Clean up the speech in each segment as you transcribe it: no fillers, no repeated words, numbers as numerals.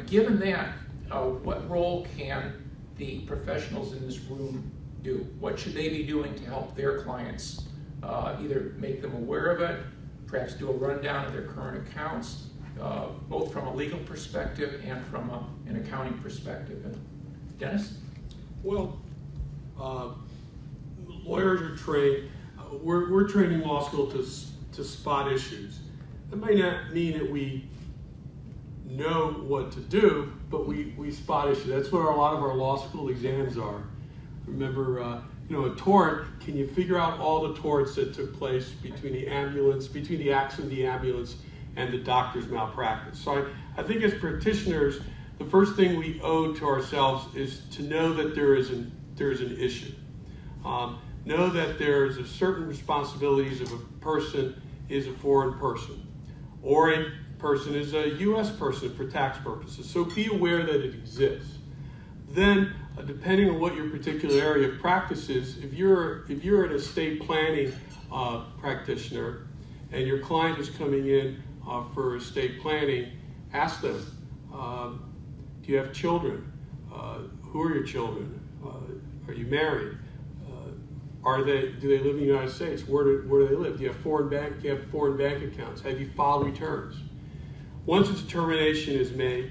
Given that, what role can the professionals in this room do? What should they be doing to help their clients either make them aware of it, perhaps do a rundown of their current accounts, both from a legal perspective and from an accounting perspective? And Dennis? Well, lawyers are trained. We're trained in law school to spot issues. That may not mean that we know what to do, but we spot issues. That's what a lot of our law school exams are. Remember, a tort, can you figure out all the torts that took place between the accident of the ambulance and the doctor's malpractice? So I think as practitioners, the first thing we owe to ourselves is to know that there is an issue. Know that there's a certain responsibilities if a person is a foreign person or a person is a U.S. person for tax purposes. So be aware that it exists. Then, depending on what your particular area of practice is, if you're an estate planning practitioner and your client is coming in for estate planning, ask them, do you have children? Who are your children? Are you married? Do they live in the United States? Where do they live? Do you have foreign bank accounts? Have you filed returns? Once a determination is made,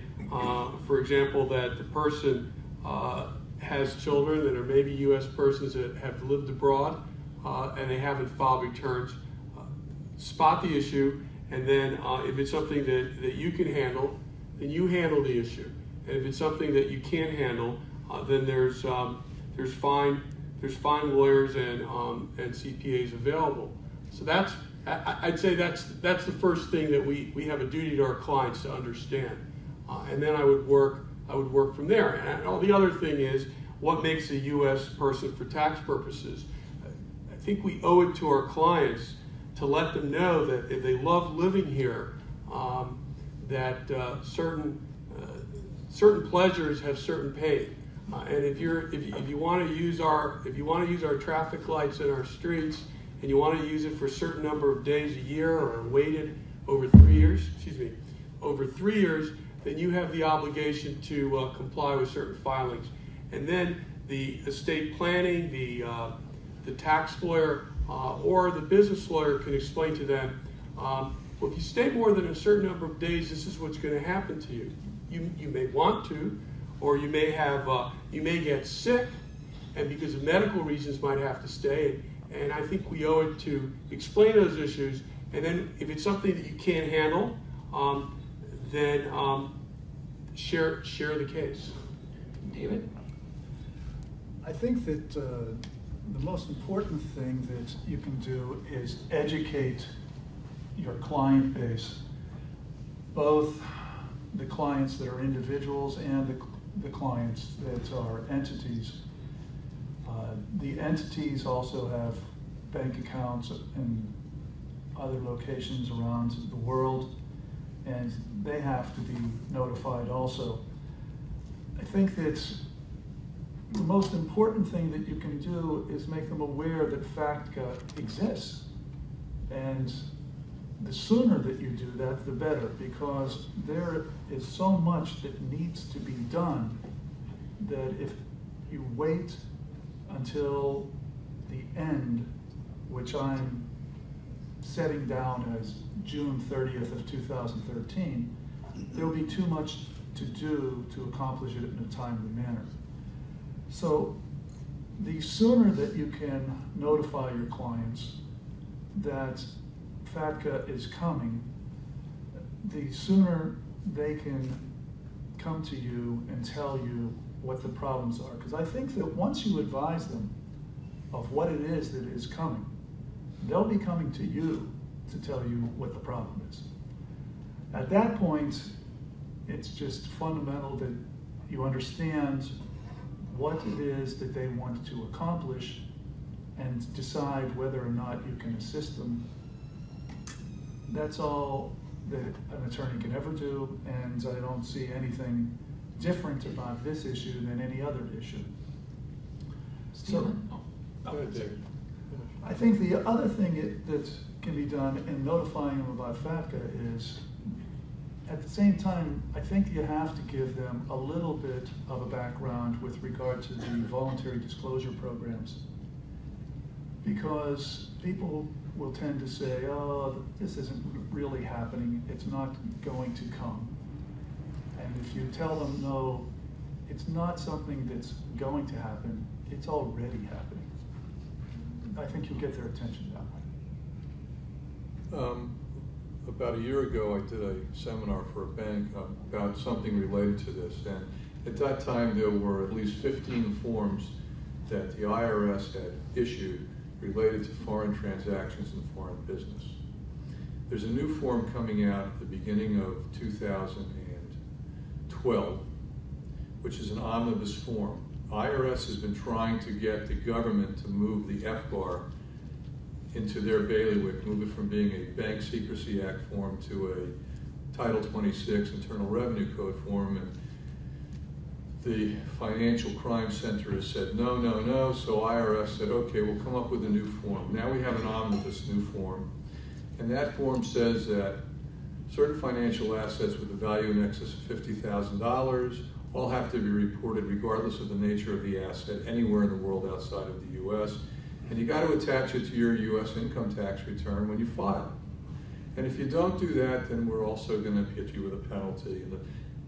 for example, that the person has children that are maybe U.S. persons that have lived abroad and they haven't filed returns, spot the issue, and then if it's something that you can handle, then you handle the issue. And if it's something that you can't handle, then there's fine lawyers and CPAs available. So I'd say that's the first thing that we have a duty to our clients to understand, and then I would work from there. And all the other thing is what makes a U.S. person for tax purposes. I think we owe it to our clients to let them know that if they love living here, that certain pleasures have certain pain. And if you want to use our traffic lights in our streets, and you want to use it for a certain number of days a year or waited over 3 years, then you have the obligation to comply with certain filings. And then the estate planning, the tax lawyer, or the business lawyer can explain to them, well, if you stay more than a certain number of days, this is what's going to happen to you. You may want to, or you may get sick, and because of medical reasons might have to stay. And I think we owe it to explain those issues. And then if it's something that you can't handle, then share the case. David? I think that the most important thing that you can do is educate your client base, both the clients that are individuals and the clients that are entities. The entities also have bank accounts in other locations around the world, and they have to be notified also. I think that the most important thing that you can do is make them aware that FATCA exists. And the sooner that you do that, the better, because there is so much that needs to be done that if you wait until the end, which I'm setting down as June 30th of 2013, there'll be too much to do to accomplish it in a timely manner. So the sooner that you can notify your clients that FATCA is coming, the sooner they can come to you and tell you what the problems are. Because I think that once you advise them of what it is that is coming, they'll be coming to you to tell you what the problem is. At that point, it's just fundamental that you understand what it is that they want to accomplish and decide whether or not you can assist them. That's all that an attorney can ever do, and I don't see anything different about this issue than any other issue. Stephen? Go ahead, David. I think the other thing that can be done in notifying them about FATCA is at the same time, I think you have to give them a little bit of a background with regard to the voluntary disclosure programs. Because people will tend to say, oh, this isn't really happening, it's not going to come. And if you tell them, no, it's not something that's going to happen, it's already happening, I think you'll get their attention that way. About a year ago, I did a seminar for a bank about something related to this, and at that time there were at least 15 forms that the IRS had issued related to foreign transactions and foreign business. There's a new form coming out at the beginning of 2012, which is an omnibus form. IRS has been trying to get the government to move the FBAR into their bailiwick, move it from being a Bank Secrecy Act form to a Title 26 Internal Revenue Code form, and the Financial Crime Center has said no, no, no, so IRS said, okay, we'll come up with a new form. Now we have an omnibus new form, and that form says that certain financial assets with a value in excess of $50,000 all have to be reported regardless of the nature of the asset anywhere in the world outside of the U.S., and you got to attach it to your U.S. income tax return when you file. And if you don't do that, then we're also going to hit you with a penalty, and the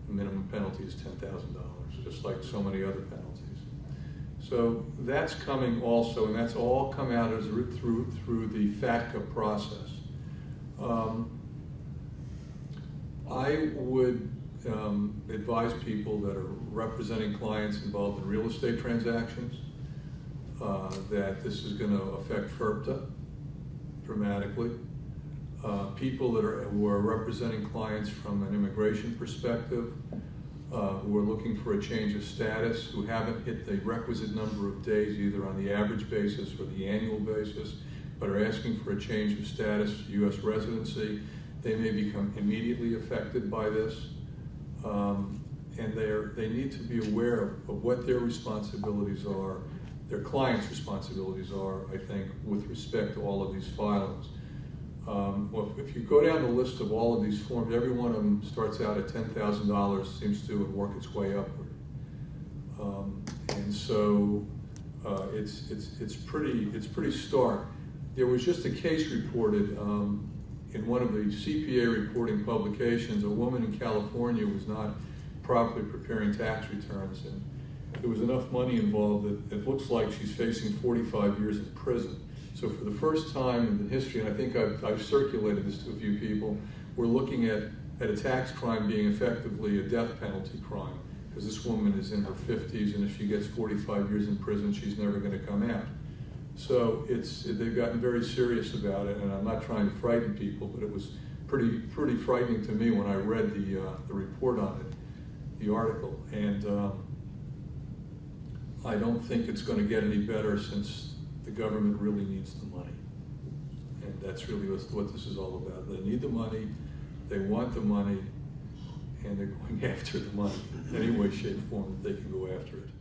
minimum penalty is $10,000, just like so many other penalties. So that's coming also, and that's all come out as through the FATCA process. I would advise people that are representing clients involved in real estate transactions that this is going to affect FERPTA dramatically. People who are representing clients from an immigration perspective, who are looking for a change of status, who haven't hit the requisite number of days either on the average basis or the annual basis, but are asking for a change of status, U.S. residency, they may become immediately affected by this. And they need to be aware of what their responsibilities are, their clients' responsibilities are, I think, with respect to all of these filings. Well, if you go down the list of all of these forms, every one of them starts out at $10,000, seems to work its way upward. And so it's pretty stark. There was just a case reported in one of the CPA reporting publications. A woman in California was not properly preparing tax returns, and there was enough money involved that it looks like she's facing 45 years in prison. So for the first time in the history, and I think I've circulated this to a few people, we're looking at a tax crime being effectively a death penalty crime, because this woman is in her 50s, and if she gets 45 years in prison, she's never going to come out. So they've gotten very serious about it, and I'm not trying to frighten people, but it was pretty frightening to me when I read the report on it, the article, and I don't think it's going to get any better, since the government really needs the money. And that's really what this is all about. They need the money, they want the money, and they're going after the money in any way, shape, form that they can go after it.